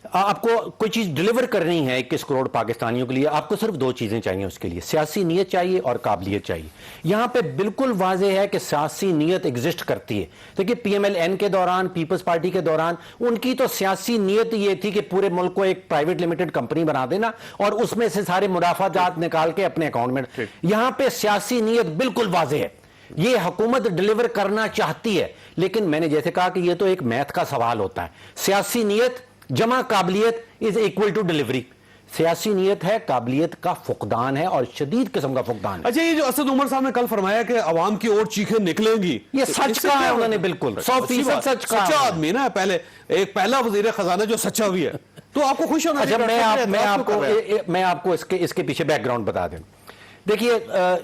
Speaker 4: आपको कोई चीज डिलीवर करनी है 21 करोड़ पाकिस्तानियों के लिए, आपको सिर्फ 2 चीजें चाहिए उसके लिए, सियासी नीयत चाहिए और काबिलियत चाहिए। यहां पे बिल्कुल वाज़ेह है कि सियासी नीयत एग्जिस्ट करती है। देखिए PMLN के दौरान, पीपल्स पार्टी के दौरान उनकी तो सियासी नीयत ये थी कि पूरे मुल्क को एक प्राइवेट लिमिटेड कंपनी बना देना और उसमें से सारे मुनाफाजात निकाल के अपने अकाउंट में। यहां पर सियासी नीयत बिल्कुल वाज़ेह है, ये हुकूमत डिलीवर करना चाहती है। लेकिन मैंने जैसे कहा कि ये तो एक मैथ का सवाल होता है, सियासी नीयत जमा काबिलियत इज इक्वल टू डिलीवरी। सियासी नीयत है, काबिलियत का फुकदान है और शदीद किस्म का फुकदान है।
Speaker 1: अच्छा ये जो असद उमर साहब ने कल फरमाया कि अवाम की और चीखें निकलेंगी,
Speaker 4: ये सच कहा है उन्होंने, बिल्कुल 100% सच कहा।
Speaker 1: सच्चा आदमी ना, पहले एक पहला वजीर खजाना जो सच्चा भी है, तो आपको खुश होना चाहिए।
Speaker 4: अच्छा मैं आपको इसके पीछे बैकग्राउंड बता दूं। देखिए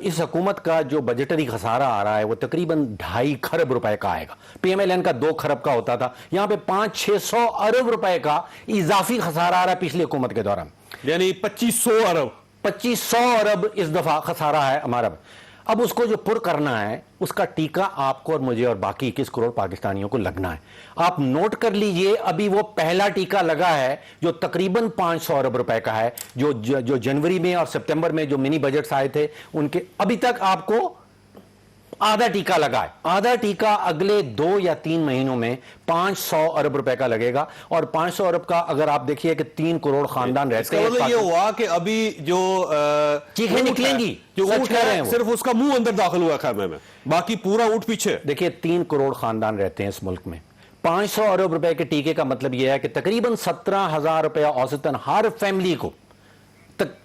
Speaker 4: इस हुकूमत का जो बजटरी खसारा आ रहा है वो तकरीबन 2.5 खरब रुपए का आएगा। PMLN का 2 खरब का होता था, यहां पे 500-600 अरब रुपए का इजाफी खसारा आ रहा है पिछली हुकूमत के दौरान,
Speaker 1: यानी 2500 अरब
Speaker 4: 2500 अरब इस दफा खसारा है हमारा। अब उसको जो पुर करना है उसका टीका आपको और मुझे और बाकी 21 करोड़ पाकिस्तानियों को लगना है। आप नोट कर लीजिए, अभी वो पहला टीका लगा है जो तकरीबन 500 अरब रुपए का है, जो जनवरी में और सितंबर में जो मिनी बजट्स आए थे उनके, अभी तक आपको आधा टीका लगा है। आधा टीका अगले 2 या 3 महीनों में 500 अरब रुपए का लगेगा और 500 अरब का अगर आप देखिए कि 3 करोड़ खानदान रहते हैं।
Speaker 1: मतलब ये हुआ कि अभी जो
Speaker 4: चीखें निकलेंगी,
Speaker 1: जो
Speaker 4: सच
Speaker 1: ऊँट
Speaker 4: कह रहे
Speaker 1: है
Speaker 4: हैं,
Speaker 1: सिर्फ उसका मुंह अंदर दाखिल हुआ खैमे में, बाकी पूरा ऊँट पीछे।
Speaker 4: देखिए 3 करोड़ खानदान रहते हैं इस मुल्क में, 500 अरब रुपए के टीके का मतलब यह है कि तकरीबन 17,000 रुपया औसतन हर फैमिली को।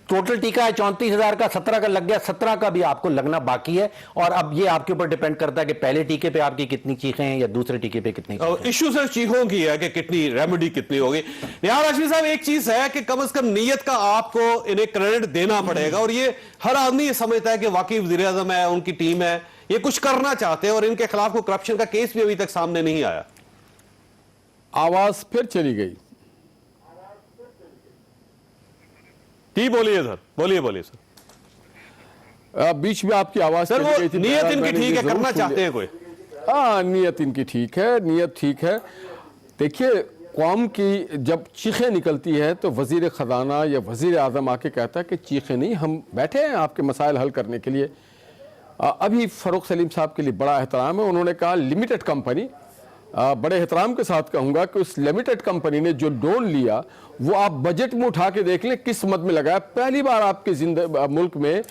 Speaker 4: टोटल टीका है 34,000 का, 17 का लग गया, 17 का भी आपको लगना बाकी है। और अब ये आपके ऊपर डिपेंड करता है कि पहले टीके पे आपकी कितनी चीखें हैं या दूसरे टीके पे कितनी चीखें।
Speaker 1: इश्यू सिर्फ चीखों की है कि कितनी रेमेडी कितनी होगी। निहाल हाशमी साहब, एक चीज है कि कम से कम नीयत का आपको इन्हें क्रेडिट देना पड़ेगा और ये हर आदमी ये समझता है कि वाकई वजीर आजम है, उनकी टीम है, ये कुछ करना चाहते हैं और इनके खिलाफ कोई करप्शन का केस भी अभी तक सामने नहीं आया।
Speaker 5: आवाज फिर चली गई।
Speaker 1: बोलिए सर, बोलिए सर।
Speaker 5: बीच में आपकी आवाज
Speaker 1: सर वो
Speaker 5: चली गई थी।
Speaker 1: नीयत इनकी
Speaker 5: मैंने
Speaker 1: ठीक है,
Speaker 5: जरूर
Speaker 1: करना
Speaker 5: सुन
Speaker 1: चाहते
Speaker 5: लिया।
Speaker 1: हैं कोई।
Speaker 5: हाँ नीयत इनकी ठीक है, नीयत ठीक है। देखिए कौम की जब चीखें निकलती है तो वजीर खजाना या वजीर आजम आके कहता है कि चीखें नहीं, हम बैठे हैं आपके मसाइल हल करने के लिए। अभी फ़ारूक सलीम साहब के लिए बड़ा एहतराम है, उन्होंने कहा लिमिटेड कंपनी, बड़े एहतराम के साथ कहूँगा कि उस लिमिटेड कंपनी ने जो लोन लिया वो आप बजट में उठा के देख लें किस मद में लगाया। पहली बार आपके मुल्क में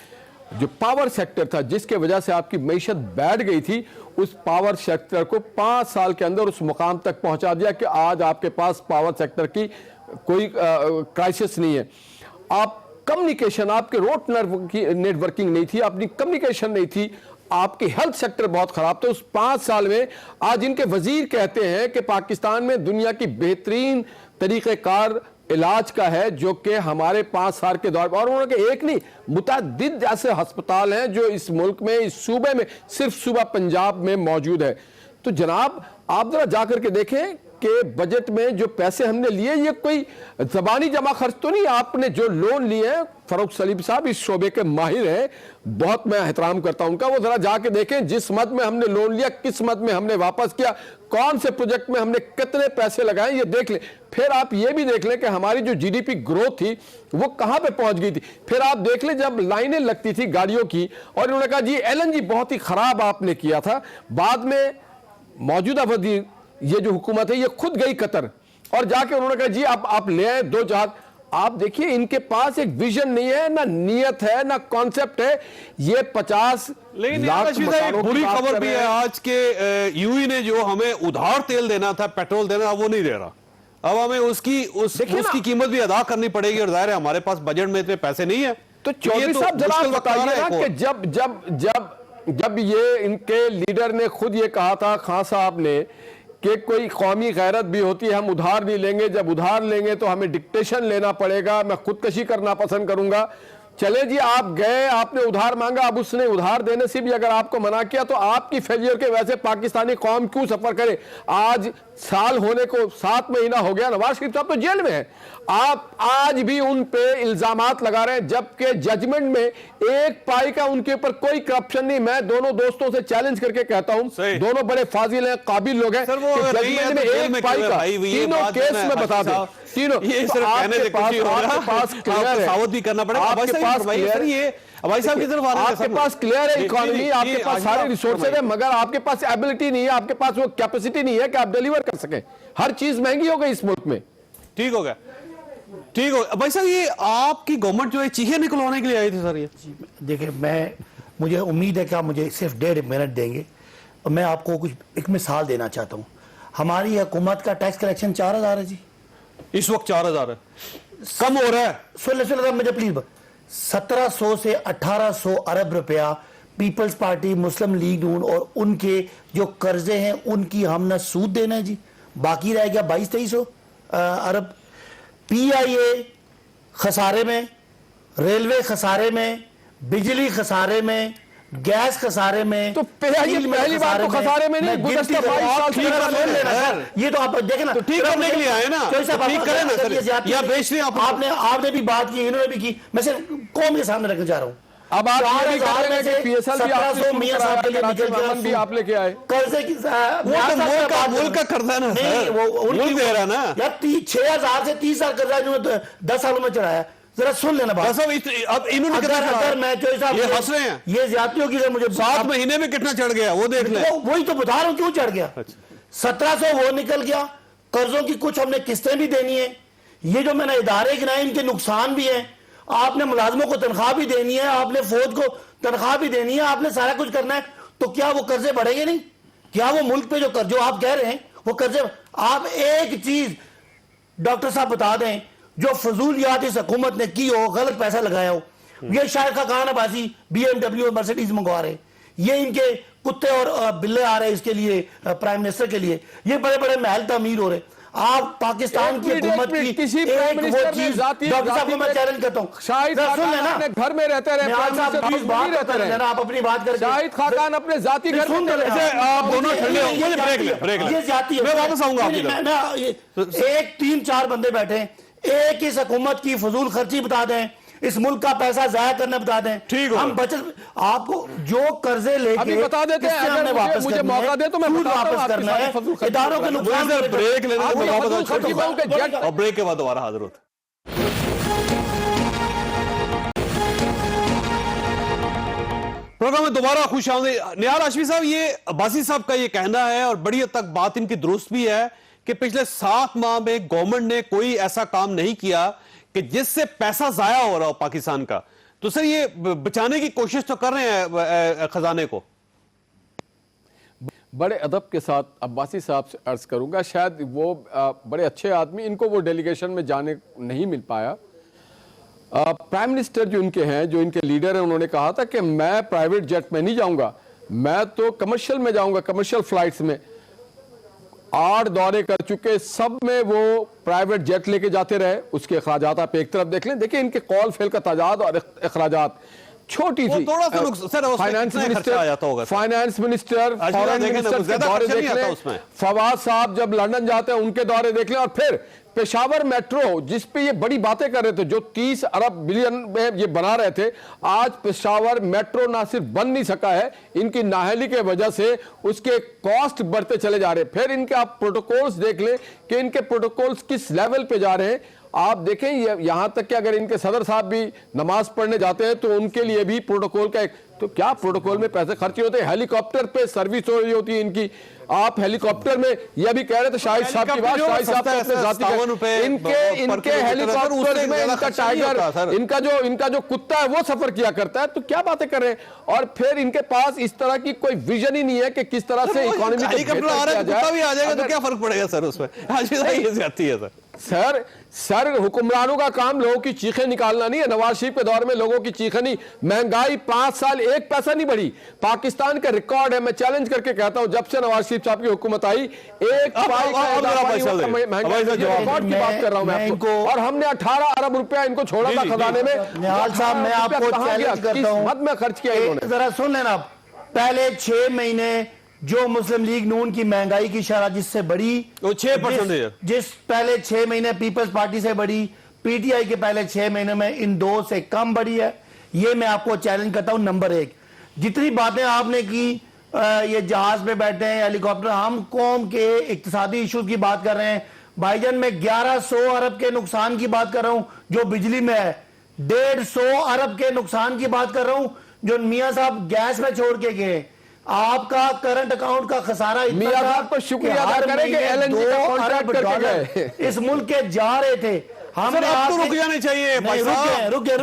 Speaker 5: जो पावर सेक्टर था जिसके वजह से आपकी मईशत बैठ गई थी, उस पावर सेक्टर को 5 साल के अंदर उस मुकाम तक पहुंचा दिया कि आज आपके पास पावर सेक्टर की कोई क्राइसिस नहीं है। आप कम्युनिकेशन, आपके रोड नेटवर्किंग नहीं थी, अपनी कम्युनिकेशन नहीं थी, आपकी हेल्थ सेक्टर बहुत खराब था। उस 5 साल में आज इनके वजीर कहते हैं कि पाकिस्तान में दुनिया की बेहतरीन तरीक़ेकार इलाज का है जो कि हमारे 5 साल के दौर और उन्होंने एक नहीं मुतअद्दिद ऐसे अस्पताल हैं जो इस मुल्क में, इस सूबे में, सिर्फ सूबा पंजाब में मौजूद है। तो जनाब आप जरा जाकर के देखें कि बजट में जो पैसे हमने लिए ये कोई जबानी जमा खर्च तो नहीं। आपने जो लोन लिए हैं, फ़ारूक सलीम साहब इस शोबे के माहिर हैं, बहुत मैं एहतराम करता हूं उनका, वो जरा जाके देखें जिस मद में हमने लोन लिया, किस मद में हमने वापस किया, कौन से प्रोजेक्ट में हमने कितने पैसे लगाए, ये देख लें। फिर आप ये भी देख लें कि हमारी जो GDP ग्रोथ थी वो कहां पे पहुंच गई थी। फिर आप देख लें जब लाइनें लगती थी गाड़ियों की और उन्होंने कहा जी LNG बहुत ही खराब आपने किया था। बाद में मौजूदा वजीर ये जो हुकूमत है ये खुद गई कतर और जाके उन्होंने कहा जी आप ले आए 2 जहाज। आप देखिए इनके पास एक विजन नहीं है, ना नियत है, ना कॉन्सेप्ट है। ये 50
Speaker 1: लेकिन
Speaker 5: लाख
Speaker 1: एक
Speaker 5: मकानों की
Speaker 1: बुरी
Speaker 5: बात
Speaker 1: खबर
Speaker 5: कर
Speaker 1: भी
Speaker 5: रहे
Speaker 1: है
Speaker 5: हैं।
Speaker 1: आज के यूई ने जो हमें उधार तेल देना था, पेट्रोल देना था, वो नहीं दे रहा। अब हमें
Speaker 5: देखिए
Speaker 1: उसकी
Speaker 5: ना,
Speaker 1: कीमत भी अदा करनी पड़ेगी और जाहिर है हमारे पास बजट में इतने पैसे नहीं है।
Speaker 5: तो चौधरी
Speaker 1: ये
Speaker 5: साहब जरा
Speaker 1: मुश्किल वक्त आ रहा
Speaker 5: बताइए
Speaker 1: है
Speaker 5: ना
Speaker 1: एक
Speaker 5: कि
Speaker 1: और।
Speaker 5: जब ये इनके लीडर ने खुद ये कहा था, खान साहब ने, कि कोई कौमी गैरत भी होती है, हम उधार नहीं लेंगे, जब उधार लेंगे तो हमें डिक्टेशन लेना पड़ेगा, मैं खुदकशी करना पसंद करूंगा। चले जी, आप गए, आपने उधार मांगा, अब उसने उधार देने से भी अगर आपको मना किया तो आपकी फेलियर के वजह से पाकिस्तानी कौम क्यों सफर करे? आज साल होने को 7 महीना हो गया, नवाज शरीफ साहब तो जेल में है, आप आज भी उन पे इल्जामात लगा रहे हैं, जबकि जजमेंट में एक पाई का उनके ऊपर कोई करप्शन नहीं। मैं दोनों दोस्तों से चैलेंज करके कहता हूं, दोनों बड़े फाजिल हैं, काबिल लोग हैं,
Speaker 1: सर, वो
Speaker 5: कि
Speaker 1: अगर नहीं है
Speaker 5: जजमेंट में
Speaker 1: तो जेल
Speaker 5: एक
Speaker 1: में
Speaker 5: पाई
Speaker 1: क्यों है
Speaker 5: का
Speaker 1: भाई? ये
Speaker 5: तीनों
Speaker 1: बात
Speaker 5: केस
Speaker 1: है,
Speaker 5: में बता
Speaker 1: हाफिज
Speaker 5: दें,
Speaker 1: साहब,
Speaker 5: तीनों।
Speaker 1: ये
Speaker 5: तो
Speaker 1: सिर्फ कहने से कुछ नहीं हो रहा,
Speaker 5: आपके पास क्लियर
Speaker 1: आपको
Speaker 5: है,
Speaker 1: सावध भी करना पड़ेगा।
Speaker 5: आपके
Speaker 1: भाई
Speaker 5: पास
Speaker 1: साहब,
Speaker 5: क्लियर
Speaker 1: ये भाई साहब की तरफ आ रहे हैं,
Speaker 5: आपके
Speaker 1: सर।
Speaker 5: पास क्लियर है
Speaker 1: जी,
Speaker 5: इकोनॉमी,
Speaker 1: जी,
Speaker 5: आपके
Speaker 1: जी,
Speaker 5: पास
Speaker 1: आज
Speaker 5: सारे
Speaker 1: आप
Speaker 5: रिसोर्सेज है,
Speaker 1: फरमाइए।
Speaker 5: मगर आपके पास एबिलिटी नहीं है, आपके पास वो कैपेसिटी नहीं है कि आप डिलीवर कर सकें। हर चीज महंगी हो गई इस मुल्क में।
Speaker 1: ठीक हो गया, ठीक हो गया। भाई साहब, ये आपकी गवर्नमेंट जो है चीखे निकलवाने के लिए आई थी सर? ये
Speaker 3: देखिए, मुझे उम्मीद है कि आप मुझे सिर्फ 1.5 मिनट देंगे और मैं आपको कुछ एक मिसाल देना चाहता हूँ। हमारी हुकूमत का टैक्स कलेक्शन 4,000 है जी,
Speaker 1: इस वक्त 4,000 है, कम हो रहा है।
Speaker 3: सुन मुझे प्लीज, 1700 से 1800 अरब रुपया पीपल्स पार्टी, मुस्लिम लीग नून और उनके जो कर्जे हैं उनकी हमने सूद देना है जी, बाकी रह गया 2200-2300 अरब। PIA खसारे में, रेलवे खसारे में, बिजली खसारे में, गैस खसारे में,
Speaker 5: तो पहली बार तो खसारे में नहीं, गुज़श्ता 22 साल
Speaker 3: ठीक कर लेना सर। ये तो आप देखें ना,
Speaker 1: तो ठीक करने के लिए आए ना,
Speaker 3: तो साहब,
Speaker 1: ठीक करें ना सर, या बेच रहे
Speaker 3: आपने भी बात की, इन्होंने भी की, मैं सिर्फ कौम के सामने रखना चाह रहा हूँ।
Speaker 5: अब आप ये भी
Speaker 3: 4,000
Speaker 5: कह रहे
Speaker 3: में
Speaker 5: हैं
Speaker 3: से
Speaker 5: कि PSL भी आपने
Speaker 3: 1700 मियां साहब के लिए निकल गया,
Speaker 5: भी आप लेके आए।
Speaker 3: कर्जे की
Speaker 1: वो तो मुल्क का कर्जा है ना सर, मुल्क दे रहा ना
Speaker 3: यार। 6,000 से 30,000 कर्जा इन्होंने 10 सालों में चढ़ाया। जरा सुन लेना बात।
Speaker 1: अब इन्होंने
Speaker 3: अगर मैं चौधरी साहब
Speaker 1: ये हंस रहे हैं,
Speaker 3: ये ज्यादतियों की, मुझे
Speaker 1: 7 महीने में कितना चढ़ गया वो देख ले।
Speaker 3: वही तो बता रहा हूं क्यों चढ़ गया। 1700 वो निकल गया, कर्जों की कुछ हमने किस्तें भी देनी है, ये जो मैंने इदारे गिनाए इनके नुकसान भी है, आपने मुलाजमों को तनख्वाह भी देनी है, आपने फौज को तनख्वाह भी देनी है, आपने सारा कुछ करना है, तो क्या वो कर्जे बढ़ेंगे नहीं? क्या वो मुल्क पे जो आप कह रहे हैं वो कर्जे? आप एक चीज डॉक्टर साहब बता दें, जो फजूलियात इस हुकूमत ने की हो, गलत पैसा लगाया हो, ये शायद का खान अब्बासी BMW और मर्सिडीज मंगवा रहे, ये इनके कुत्ते और बिल्ले आ रहे इसके लिए, प्राइम मिनिस्टर के लिए, ये बड़े बड़े महल तामीर हो रहे। आप पाकिस्तान की हुकूमत की
Speaker 5: किसी
Speaker 3: एक
Speaker 5: प्राइम
Speaker 3: वो
Speaker 5: मिनिस्टर ने
Speaker 3: चीज,
Speaker 5: जाती
Speaker 3: डॉक्टर साहब को मैं चैलेंज करता हूँ,
Speaker 5: शाहिद खाकान अपने घर में रहते रहे, प्राइम मिनिस्टर
Speaker 3: प्लीज बात करते रहे, आप अपनी बात करके।
Speaker 5: शाहिद खाकान अपने जाती घर में
Speaker 1: आप दोनों ठंडे हो, मुझे ब्रेक ले।
Speaker 3: ये जाती है,
Speaker 1: मैं वापस आऊंगा आपकी तरफ।
Speaker 3: एक 3-4 बंदे बैठे हैं, एक इस हुकूमत की फजूल खर्ची बता दें, इस मुल्क का पैसा जाया करना बता दें,
Speaker 1: ठीक हो।
Speaker 3: हम बचत आपको जो कर्जे लेके
Speaker 5: अभी बता देते हैं,
Speaker 3: किससे हमने
Speaker 5: अगर
Speaker 3: वापस
Speaker 5: मुझे
Speaker 3: करना
Speaker 5: मौका
Speaker 3: है,
Speaker 5: दे तो मैं
Speaker 3: सूद
Speaker 5: बताता हूं
Speaker 3: वापस
Speaker 5: आपकी
Speaker 3: करना
Speaker 5: सारी
Speaker 3: है,
Speaker 5: फजूल खर्ची
Speaker 3: इदारों के नुकसान
Speaker 1: मुझे ब्रेक लेने
Speaker 5: आप
Speaker 1: दो,
Speaker 5: ये
Speaker 1: वापस
Speaker 5: फजूल खर्ची
Speaker 1: छोड़ो।
Speaker 5: के जेट
Speaker 1: और ब्रेक के बाद दोबारा हाजिर होते। प्रोग्राम में दोबारा खुश आमदीद। निहाल हाशमी साहब, ये अब्बासी साहब का ये कहना है और बड़ी हद तक बात इनकी दुरुस्त भी है कि पिछले 7 माह में गवर्नमेंट ने कोई ऐसा काम नहीं किया कि जिससे पैसा जाया हो रहा हो पाकिस्तान का। तो सर, ये बचाने की कोशिश तो कर रहे हैं खजाने को।
Speaker 5: बड़े अदब के साथ अब्बासी साहब से अर्ज करूंगा, शायद वो बड़े अच्छे आदमी, इनको वो डेलीगेशन में जाने नहीं मिल पाया। प्राइम मिनिस्टर जो इनके हैं, जो इनके लीडर हैं, उन्होंने कहा था कि मैं प्राइवेट जेट में नहीं जाऊंगा, मैं तो कमर्शियल में जाऊंगा, कमर्शियल फ्लाइट्स में। 8 दौरे कर चुके, सब में वो प्राइवेट जेट लेके जाते रहे, उसके अखराजात आप एक तरफ देख लें। देखिए इनके कॉल फेल का तादाद और अखराजात छोटी सी, फाइनेंस मिनिस्टर, फॉरेन मिनिस्टर के दौरे देख लें, फवाद साहब जब लंदन जाते हैं उनके दौरे देख लें, और फिर पेशावर मेट्रो जिस पे ये बड़ी बातें कर रहे थे, जो 30 अरब बिलियन में ये बना रहे थे, आज पेशावर मेट्रो ना सिर्फ बन नहीं सका है, इनकी नाअहली के वजह से उसके कॉस्ट बढ़ते चले जा रहे हैं। फिर इनके आप प्रोटोकॉल्स देख लें कि इनके प्रोटोकॉल्स किस लेवल पे जा रहे हैं। आप देखें ये यहाँ तक कि अगर इनके सदर साहब भी नमाज पढ़ने जाते हैं तो उनके लिए भी प्रोटोकॉल का एक, तो क्या प्रोटोकॉल में पैसे खर्चे होते हैं, हेलीकॉप्टर पे सर्विस हो रही होती है इनकी। आप हेलीकॉप्टर में यह भी कह रहे थे शाहिद साहब की बात, शाहिद साहब तो अपने जाती इनके हेलीकॉप्टर में इनका टाइगर, इनका जो कुत्ता है वो सफर किया करता है। तो क्या बातें कर रहे हैं, और फिर इनके पास इस तरह की कोई विजन ही नहीं है कि किस तरह से इकोनॉमी को
Speaker 1: हेलीकॉप्टर आ रहा है, कुत्ता भी आ जाएगा तो क्या फर्क पड़ेगा सर उसमें? आज ये जाती है
Speaker 5: सर हुक्मरानों का काम लोगों की चीखें निकालना नहीं है। नवाज शरीफ के दौर में लोगों की चीखें नहीं, महंगाई 5 साल 1 पैसा नहीं बढ़ी। पाकिस्तान का रिकॉर्ड है, मैं चैलेंज करके कहता हूं, जब से नवाज शरीफ साहब की हुकूमत आई 1 पाई का महंगाई रिकॉर्ड की बात कर रहा हूं मैं आपको। और हमने 18 अरब रुपया इनको छोड़ा था खजाने में।
Speaker 3: निहाल साहब, मैं आपको चैलेंज करता हूं,
Speaker 5: मत में खर्च किया इन्होंने।
Speaker 3: जरा सुन लेना, पहले 6 महीने जो मुस्लिम लीग नून की महंगाई की शरह जिससे बढ़ी
Speaker 1: वो 6%
Speaker 3: जिस पहले 6 महीने पीपल्स पार्टी से बढ़ी, पीटीआई के पहले 6 महीने में इन 2 से कम बढ़ी है। ये मैं आपको चैलेंज करता हूं। नंबर 1, जितनी बातें आपने की, ये जहाज पे बैठे हैं, हेलीकॉप्टर, हम कौम के इक्तिसादी इशूज की बात कर रहे हैं भाईजान। मैं 1100 अरब के नुकसान की बात कर रहा हूं जो बिजली में है, 150 अरब के नुकसान की बात कर रहा हूं जो मियां साहब गैस में छोड़ के गए। आपका करंट अकाउंट का खसारा
Speaker 5: मियां साहब पर शुक्रिया अदा करें कि LNG का कॉन्ट्रैक्ट करके गए।
Speaker 3: इस मुल्क के जा रहे थे। हमने
Speaker 1: अब तो रुक जाने चाहिए भाई साहब।
Speaker 3: रुके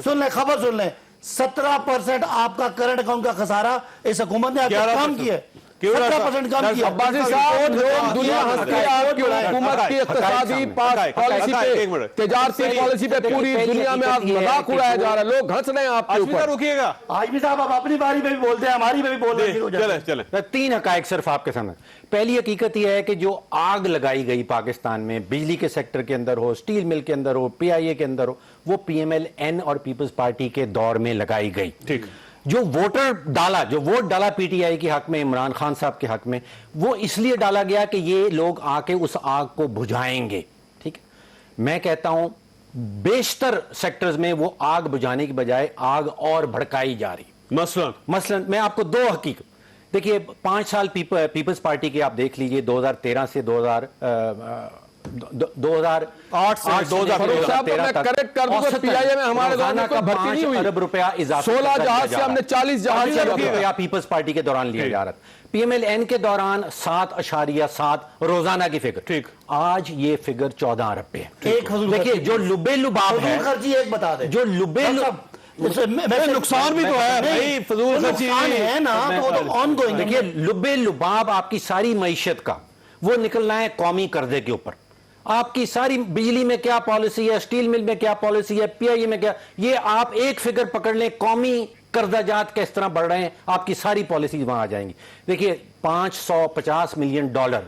Speaker 3: सुन ले, खबर सुन ले। 17% आपका करंट अकाउंट का खसारा इस हुकूमत ने कम किया, 17% कम किया।
Speaker 5: अब्बासी साहब, लोग दुनिया हंसती है आपकी हुकूमत की इक़्तिसादी पॉलिसी पे, तिजारती पॉलिसी पे पूरी दुनिया में आज मजाक उड़ाया जा रहा है, लोग हंस रहे हैं आपके ऊपर।
Speaker 1: रुकिएगा
Speaker 3: आजमी साहब, आप अपनी बारी पे भी बोलते हैं, हमारी पे भी बोल रहे हैं।
Speaker 1: चले
Speaker 4: 3 हकायक सिर्फ आपके सामने। पहली हकीकत यह है कि जो आग लगाई गई पाकिस्तान में, बिजली के सेक्टर के अंदर हो, स्टील मिल के अंदर हो, PIA के अंदर हो, वो PMLN और पीपल्स पार्टी के दौर में लगाई गई।
Speaker 1: ठीक।
Speaker 4: जो वोट डाला PTI के हक में, इमरान खान साहब के हक में, वो इसलिए डाला गया कि ये लोग आके उस आग को बुझाएंगे। ठीक है, मैं कहता हूं बेशतर सेक्टर्स में वो आग बुझाने की बजाय आग और भड़काई जा रही। मसलन मैं आपको 2 हकीकत, देखिए 5 साल पीपल्स पार्टी के आप देख लीजिए, 2013 से 2008 से 2013 तक
Speaker 5: करेक्ट कर दूंगा, PIA में हमारे दौर में कोई भर्ती नहीं हुई।
Speaker 4: 5 अरब रुपया इजाफा,
Speaker 5: 16 जहाज से हमने 40 जहाज
Speaker 4: रुपया पीपल्स पार्टी के दौरान लिया जा रहा था। PMLN के दौरान 7.7 रोजाना की फिगर।
Speaker 1: ठीक,
Speaker 4: आज ये फिगर 14 अरब पे है।
Speaker 3: एक
Speaker 4: देखिए जो लुबे लुबाब है,
Speaker 3: खर्ची एक बता दे,
Speaker 4: जो लुबे
Speaker 1: नुकसान भी तो है भाई, फजूल खर्ची
Speaker 3: है ना, तो वो तो ऑनगोइंग।
Speaker 4: देखिए लुबे लुबाब आपकी सारी मईशत का वो निकलना है कौमी कर्जे के ऊपर। आपकी सारी बिजली में क्या पॉलिसी है, स्टील मिल में क्या पॉलिसी है, PIA में क्या, ये आप एक फिगर पकड़ लें, कौमी कर्जाजात किस तरह बढ़ रहे हैं, आपकी सारी पॉलिसी वहां आ जाएंगी। देखिए 550 मिलियन डॉलर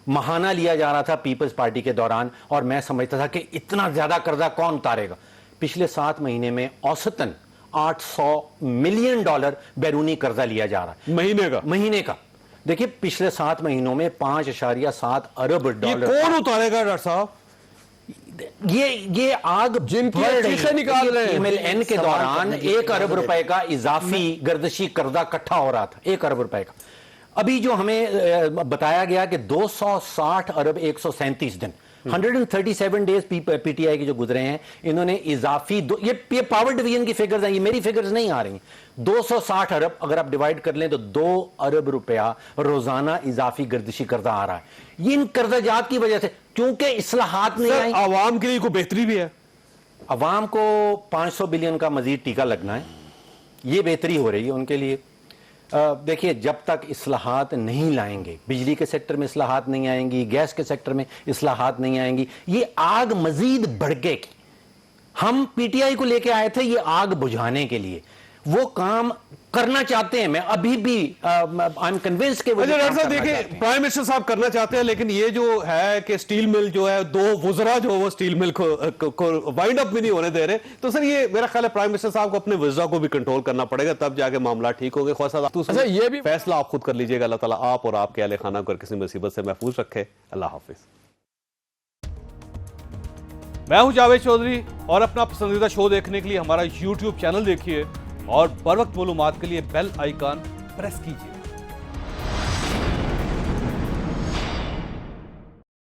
Speaker 4: महाना लिया जा रहा था पीपल्स पार्टी के दौरान, और मैं समझता था कि इतना ज्यादा कर्जा कौन उतारेगा। पिछले 7 महीने में औसतन 800 मिलियन डॉलर बैरूनी कर्जा लिया जा रहा है महीने का। देखिए पिछले 7 महीनों में 5.7 अरब डॉलर।
Speaker 1: कौन उतारेगा डॉक्टर साहब?
Speaker 4: ये आग
Speaker 5: जिनकी चीखें निकाल रहे हैं।
Speaker 4: PMLN के दौरान 1 अरब रुपए का इजाफी गर्दशी कर्जा इकट्ठा हो रहा था, 1 अरब रुपए का। अभी जो हमें बताया गया कि 260 अरब 137 दिन, 137 डेज PTI के जो गुजरे हैं, इन्होंने इजाफी ये पावर डिवीजन की फिगर्स हैं, ये मेरी फिगर्स नहीं आ रही। 260 अरब अगर आप डिवाइड कर लें तो 2 अरब रुपया रोजाना इजाफी गर्दिशी कर्जा आ रहा है। ये इन कर्जाजात की वजह से, क्योंकि इस्लाहात नहीं आई।
Speaker 1: आवाम के लिए कोई बेहतरी भी है?
Speaker 4: आवाम को 500 बिलियन का मजीद टीका लगना है, ये बेहतरी हो रही है उनके लिए। देखिए जब तक इस्लाहात नहीं लाएंगे, बिजली के सेक्टर में इस्लाहात नहीं आएंगी, गैस के सेक्टर में इस्लाहात नहीं आएंगी, ये आग मजीद भड़केगी। हम PTI को लेके आए थे ये आग बुझाने के लिए, वो काम करना चाहते हैं। मैं अभी भी आई एम कन्विंस के
Speaker 1: डॉक्टर साहब देखिए, प्राइम मिनिस्टर साहब करना चाहते हैं, लेकिन ये जो है कि स्टील मिल जो है, 2 वुजरा जो वो स्टील मिल को वाइंड अप भी नहीं होने दे रहे, तो सर ये मेरा ख्याल है प्राइम मिनिस्टर साहब को अपने वुजरा को भी कंट्रोल करना पड़ेगा, तब जाके मामला ठीक होंगे।
Speaker 5: अच्छा, ये भी
Speaker 1: फैसला आप खुद कर लीजिएगा। अल्लाह ताला आप और आपके अहले खाना को किसी मुसीबत से महफूज रखे। अल्लाह हाफिज। मैं हूं जावेद चौधरी, और अपना पसंदीदा शो देखने के लिए हमारा YouTube चैनल देखिए और बर वक्त मालूमात के लिए बेल आइकन प्रेस कीजिए।